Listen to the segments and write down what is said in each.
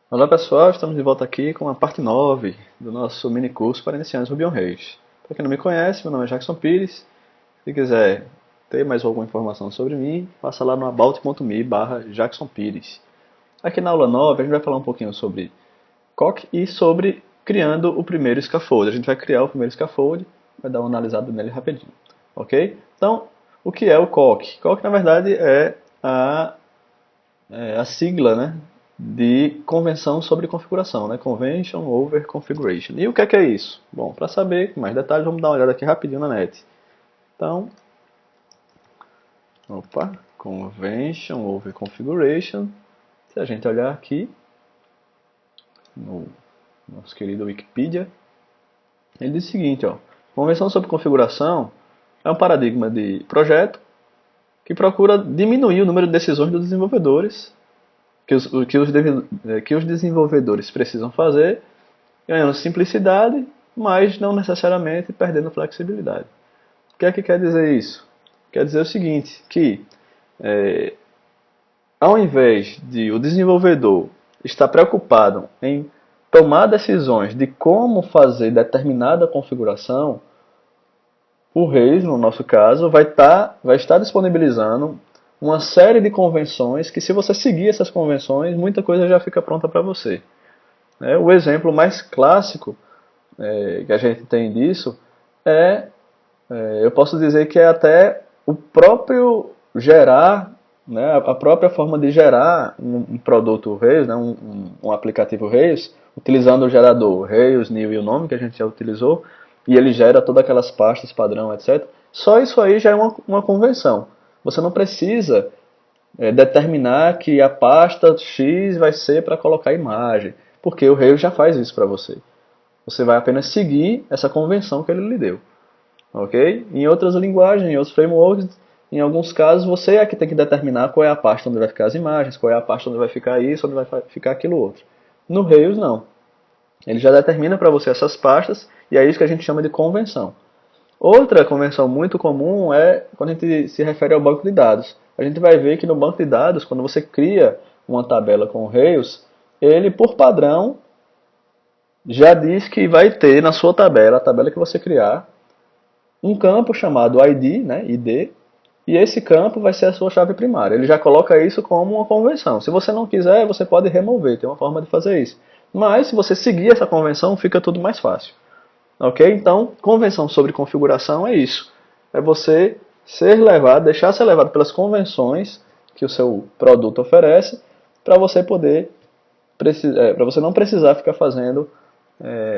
Olá pessoal, estamos de volta aqui com a parte 9 do nosso mini curso para iniciantes Ruby on Rails. Para quem não me conhece, meu nome é Jackson Pires. Se quiser ter mais alguma informação sobre mim, passa lá no about.me/Jackson Pires. Aqui na aula 9 a gente vai falar um pouquinho sobre Coq e sobre criando o primeiro scaffold. A gente vai criar o primeiro scaffold, vai dar uma analisada nele rapidinho. Ok? Então, o que é o Coq? Coq na verdade a sigla, né, de convenção sobre configuração, né, Convention over Configuration. E o que é isso? Bom, para saber mais detalhes, vamos dar uma olhada aqui rapidinho na net. Então, Convention over Configuration. Se a gente olhar aqui no nosso querido Wikipedia, ele diz o seguinte, ó: convenção sobre configuração é um paradigma de projeto que procura diminuir o número de decisões dos desenvolvedores que os desenvolvedores precisam fazer, ganhando simplicidade, mas não necessariamente perdendo flexibilidade. O que é que quer dizer isso? Quer dizer o seguinte, que ao invés de o desenvolvedor estar preocupado em tomar decisões de como fazer determinada configuração, o Rails, no nosso caso, vai estar disponibilizando uma série de convenções que, se você seguir essas convenções, muita coisa já fica pronta para você. O exemplo mais clássico que a gente tem disso eu posso dizer que é até o próprio gerar, né, a própria forma de gerar um produto Rails, né, um aplicativo Rails, utilizando o gerador Rails, new e o nome que a gente já utilizou, e ele gera todas aquelas pastas padrão, etc. Só isso aí já é uma convenção. Você não precisa determinar que a pasta X vai ser para colocar imagem, porque o Rails já faz isso para você. Você vai apenas seguir essa convenção que ele lhe deu. Ok? Em outras linguagens, em outros frameworks, em alguns casos, você é que tem que determinar qual é a pasta onde vai ficar as imagens, qual é a pasta onde vai ficar isso, onde vai ficar aquilo outro. No Rails, não. Ele já determina para você essas pastas, e é isso que a gente chama de convenção. Outra convenção muito comum é quando a gente se refere ao banco de dados. A gente vai ver que no banco de dados, quando você cria uma tabela com o Rails, ele, por padrão, já diz que vai ter na sua tabela, a tabela que você criar, um campo chamado ID, né, ID, e esse campo vai ser a sua chave primária. Ele já coloca isso como uma convenção. Se você não quiser, você pode remover, tem uma forma de fazer isso. Mas se você seguir essa convenção, fica tudo mais fácil. Ok? Então, convenção sobre configuração é isso. É você ser levado, deixar ser levado pelas convenções que o seu produto oferece, para você poder, para você não precisar ficar fazendo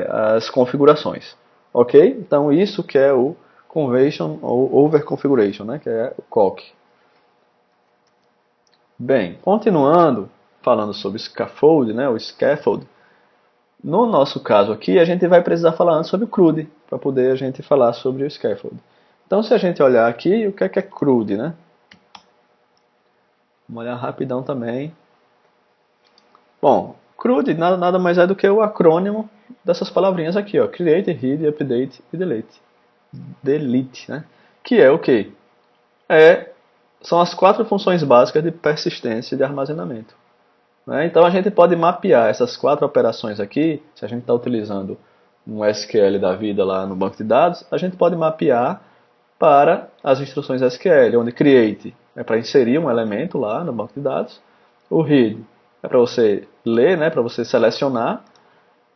as configurações. Ok? Então, isso que é o Convention ou Over Configuration, né? Que é o COC. Bem, continuando falando sobre scaffold, né? O scaffold. No nosso caso aqui, a gente vai precisar falar antes sobre o CRUD, para poder a gente falar sobre o scaffold. Então, se a gente olhar aqui, o que é CRUD, né? Vamos olhar rapidão também. Bom, CRUD nada mais é do que o acrônimo dessas palavrinhas aqui, ó: Create, Read, Update e Delete. Delete, né? Que é o quê? São as 4 funções básicas de persistência e de armazenamento. Né? Então a gente pode mapear essas 4 operações aqui, se a gente está utilizando um SQL da vida lá no banco de dados, a gente pode mapear para as instruções SQL, onde create é para inserir um elemento lá no banco de dados, o read é para você ler, né, para você selecionar,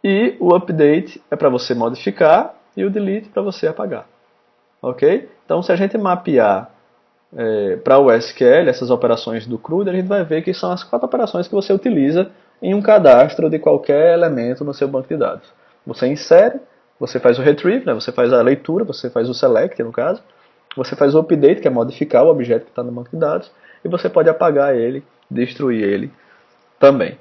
e o update é para você modificar e o delete para você apagar. Ok? Então se a gente mapear para o SQL, essas operações do CRUD, a gente vai ver que são as 4 operações que você utiliza em um cadastro de qualquer elemento no seu banco de dados. Você insere, você faz o retrieve, né? Você faz a leitura, você faz o select, no caso. Você faz o update, que é modificar o objeto que está no banco de dados. E você pode apagar ele, destruir ele também.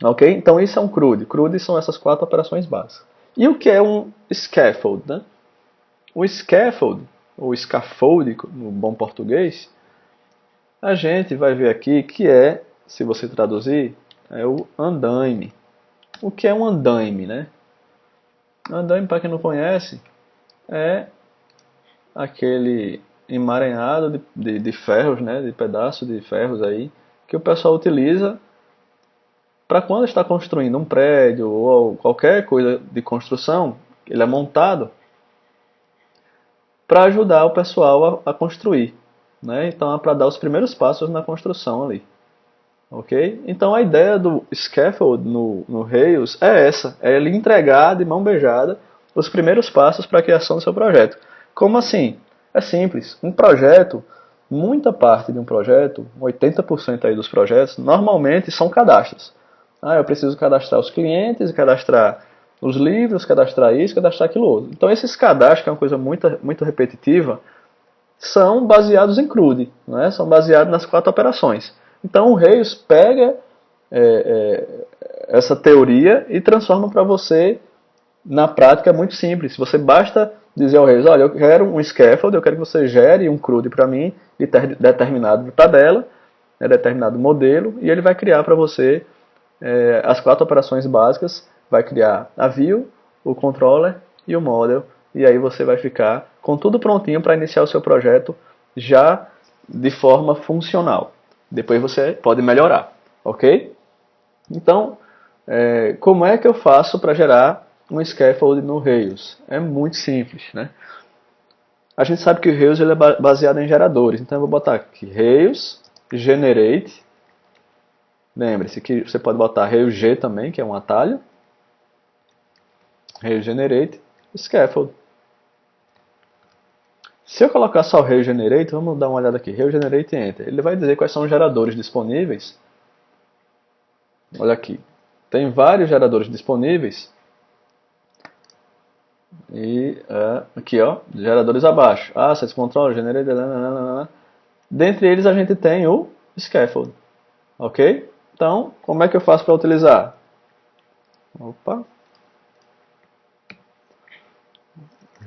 Ok? Então isso é um CRUD. CRUD são essas 4 operações básicas. E o que é um scaffold, né? O scaffold, ou scaffold no bom português, a gente vai ver aqui que é, se você traduzir, é o andaime. O que é um andaime, né? Andaime, para quem não conhece, é aquele emaranhado de ferros, né? De pedaços de ferros aí, que o pessoal utiliza para quando está construindo um prédio ou qualquer coisa de construção, ele é montado para ajudar o pessoal a construir. Né? Então é para dar os primeiros passos na construção ali. Ok? Então a ideia do scaffold no Rails é essa, é ele entregar de mão beijada os primeiros passos para a criação do seu projeto. Como assim? É simples. Um projeto, muita parte de um projeto, 80% aí dos projetos, normalmente são cadastros. Eu preciso cadastrar os clientes, cadastrar os livros, cadastrar isso, cadastrar aquilo outro. Então esses cadastros, que é uma coisa muito repetitiva, são baseados em CRUD, né? São baseados nas 4 operações. Então o Rails pega essa teoria e transforma para você na prática muito simples. Você basta dizer ao Rails, olha, eu quero um scaffold, eu quero que você gere um CRUD para mim de determinado tabela, determinado modelo, e ele vai criar para você as 4 operações básicas, vai criar a view, o controller e o model, e aí você vai ficar com tudo prontinho para iniciar o seu projeto já de forma funcional. Depois você pode melhorar, ok? Então, como é que eu faço para gerar um scaffold no Rails? É muito simples, né? A gente sabe que o Rails ele é baseado em geradores, então eu vou botar aqui Rails generate. Lembre-se que você pode botar Rails G também, que é um atalho. Rails generate scaffold. Se eu colocar só o Rails generate, vamos dar uma olhada aqui, Rails generate enter. Ele vai dizer quais são os geradores disponíveis. Olha aqui, tem vários geradores disponíveis. E aqui, ó, geradores abaixo. Assets, control, generate, dentre eles a gente tem o scaffold. Ok? Então, como é que eu faço para utilizar? Opa.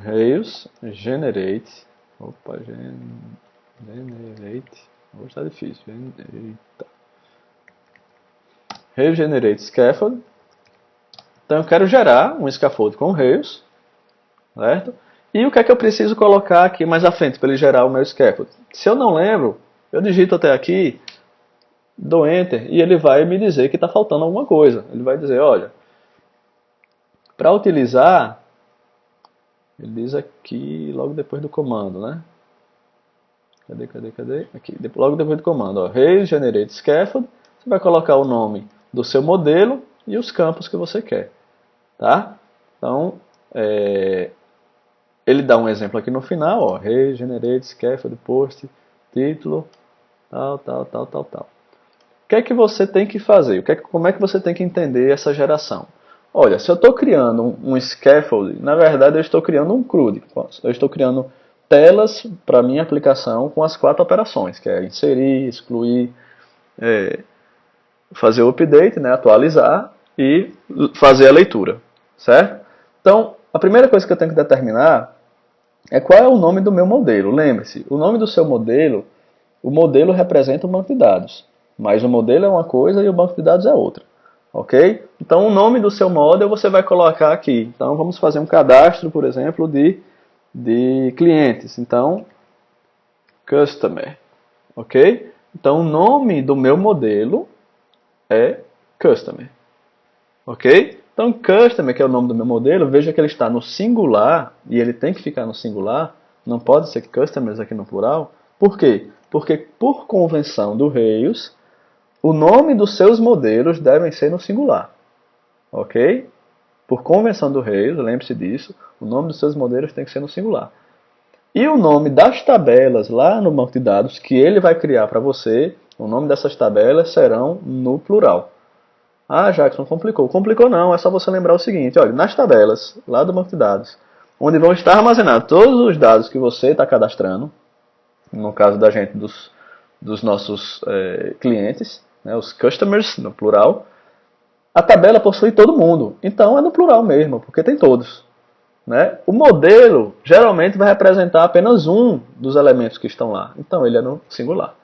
Rails generate. Opa, generate. Hoje está difícil. Eita. Rails generate scaffold. Então eu quero gerar um scaffold com Rails. Certo? E o que é que eu preciso colocar aqui mais à frente para ele gerar o meu scaffold? Se eu não lembro, eu digito até aqui, dou Enter e ele vai me dizer que está faltando alguma coisa. Ele vai dizer, olha, para utilizar, ele diz aqui logo depois do comando, né? Cadê? Aqui, logo depois do comando, ó, Rails generate scaffold, você vai colocar o nome do seu modelo e os campos que você quer, tá? Então, ele dá um exemplo aqui no final, ó, Rails generate scaffold post, título, tal. O que é que você tem que fazer? Como é que você tem que entender essa geração? Olha, se eu estou criando um scaffold, na verdade eu estou criando um CRUD. Eu estou criando telas para minha aplicação com as 4 operações, que é inserir, excluir, fazer o update, né, atualizar e fazer a leitura, certo? Então, a primeira coisa que eu tenho que determinar é qual é o nome do meu modelo. Lembre-se, o nome do seu modelo, o modelo representa um banco de dados, mas o modelo é uma coisa e o banco de dados é outra. Ok? Então o nome do seu model você vai colocar aqui. Então vamos fazer um cadastro, por exemplo, de clientes. Então, customer. Ok? Então o nome do meu modelo é customer. Ok? Então customer, que é o nome do meu modelo, veja que ele está no singular, e ele tem que ficar no singular, não pode ser customers aqui no plural. Por quê? Porque por convenção do Rails, o nome dos seus modelos devem ser no singular. Ok? Por convenção do Rails, lembre-se disso, o nome dos seus modelos tem que ser no singular. E o nome das tabelas lá no banco de dados que ele vai criar para você, o nome dessas tabelas serão no plural. Ah, Jackson, complicou. Complicou não, é só você lembrar o seguinte, olha, nas tabelas lá do banco de dados, onde vão estar armazenados todos os dados que você está cadastrando, no caso da gente dos nossos clientes, né, os customers, no plural, a tabela possui todo mundo. Então é no plural mesmo, porque tem todos. Né? O modelo geralmente vai representar apenas um dos elementos que estão lá. Então ele é no singular.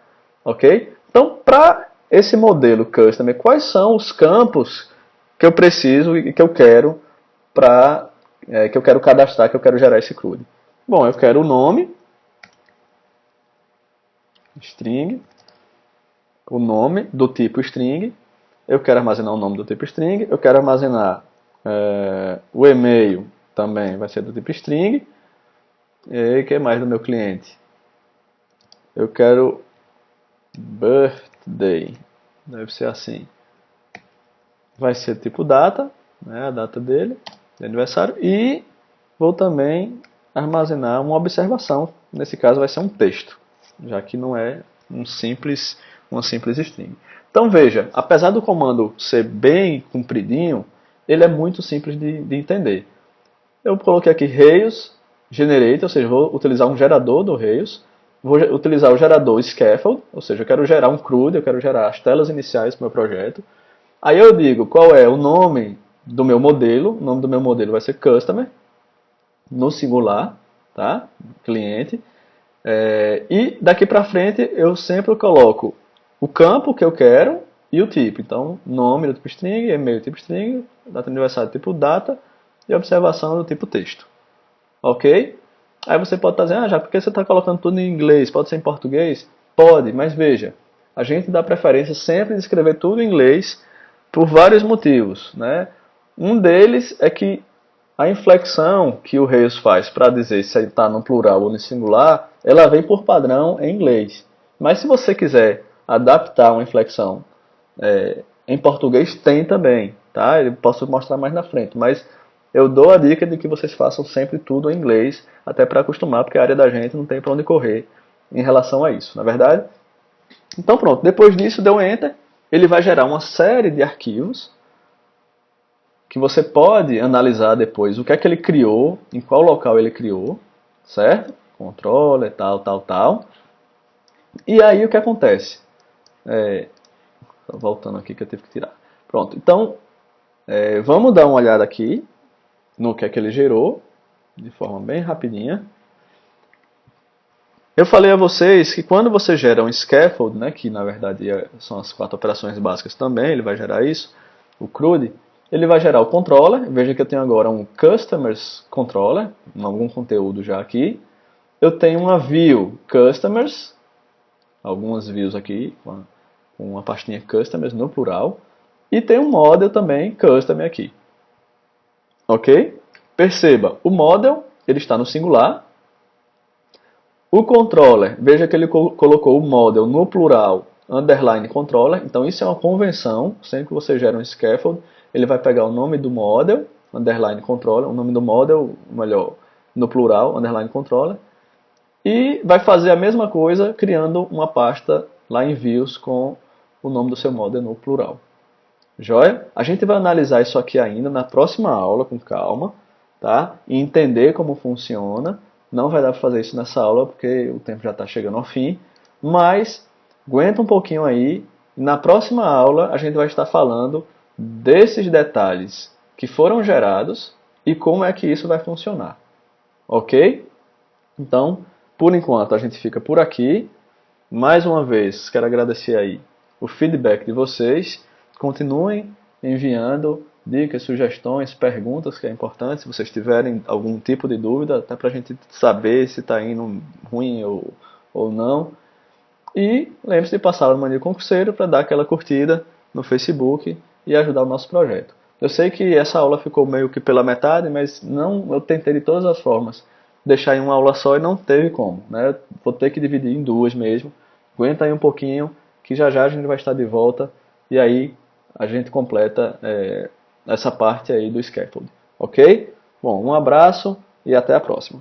Ok? Então, para esse modelo customer, quais são os campos que eu preciso e que eu quero que eu quero cadastrar, que eu quero gerar esse CRUD? Bom, eu quero o nome, string, o nome do tipo string, eu quero armazenar o nome do tipo string, eu quero armazenar o e-mail também vai ser do tipo string. E o que mais do meu cliente? Eu quero birthday, deve ser assim. Vai ser tipo data, né, a data dele, de aniversário, e vou também armazenar uma observação, nesse caso vai ser um texto, já que não é uma simples string. Então veja, apesar do comando ser bem compridinho, ele é muito simples de entender. Eu coloquei aqui Rails Generate, ou seja, vou utilizar um gerador do Rails, vou utilizar o gerador Scaffold, ou seja, eu quero gerar um CRUD, eu quero gerar as telas iniciais do meu projeto. Aí eu digo qual é o nome do meu modelo, o nome do meu modelo vai ser Customer, no singular, tá? Cliente. E daqui para frente eu sempre coloco o campo que eu quero e o tipo. Então, nome do tipo string, e-mail do tipo string, data de aniversário do tipo data e observação do tipo texto. Ok? Aí você pode estar dizendo, já porque você está colocando tudo em inglês, pode ser em português? Pode, mas veja, a gente dá preferência sempre de escrever tudo em inglês por vários motivos, né? Um deles é que a inflexão que o Rails faz para dizer se está no plural ou no singular, ela vem por padrão em inglês. Mas se você quiser adaptar uma inflexão em português, tem também, tá? Eu posso mostrar mais na frente, mas eu dou a dica de que vocês façam sempre tudo em inglês, até para acostumar, porque a área da gente não tem para onde correr em relação a isso, na verdade? Então pronto, depois disso deu Enter, ele vai gerar uma série de arquivos que você pode analisar depois o que é que ele criou, em qual local ele criou, certo? Controller, tal, tal, tal. E aí o que acontece? Voltando aqui que eu tive que tirar. Pronto, então vamos dar uma olhada aqui no que é que ele gerou, de forma bem rapidinha. Eu falei a vocês que quando você gera um scaffold, né, que na verdade são as 4 operações básicas também, ele vai gerar isso, o CRUD, ele vai gerar o controller. Veja que eu tenho agora um customers controller, algum conteúdo já aqui. Eu tenho uma view customers, algumas views aqui, com uma pastinha customers no plural. E tem um model também, customer aqui. Ok? Perceba, o model ele está no singular. O controller, veja que ele colocou o model no plural, underline controller. Então isso é uma convenção. Sempre que você gera um scaffold, ele vai pegar o nome do model, underline controller, o nome do model, melhor, no plural, underline controller. E vai fazer a mesma coisa criando uma pasta lá em views com o nome do seu model no plural. Joia? A gente vai analisar isso aqui ainda na próxima aula, com calma, tá? E entender como funciona. Não vai dar para fazer isso nessa aula, porque o tempo já está chegando ao fim. Mas, aguenta um pouquinho aí. Na próxima aula, a gente vai estar falando desses detalhes que foram gerados e como é que isso vai funcionar. Ok? Então, por enquanto, a gente fica por aqui. Mais uma vez, quero agradecer aí o feedback de vocês. Continuem enviando dicas, sugestões, perguntas, que é importante. Se vocês tiverem algum tipo de dúvida, até para a gente saber se está indo ruim ou não. E lembre-se de passar o Mania Concurseiro para dar aquela curtida no Facebook e ajudar o nosso projeto. Eu sei que essa aula ficou meio que pela metade, mas não, eu tentei de todas as formas deixar em uma aula só e não teve como, né? Vou ter que dividir em duas mesmo. Aguenta aí um pouquinho, que já já a gente vai estar de volta e aí a gente completa essa parte aí do scaffold, ok? Bom, um abraço e até a próxima.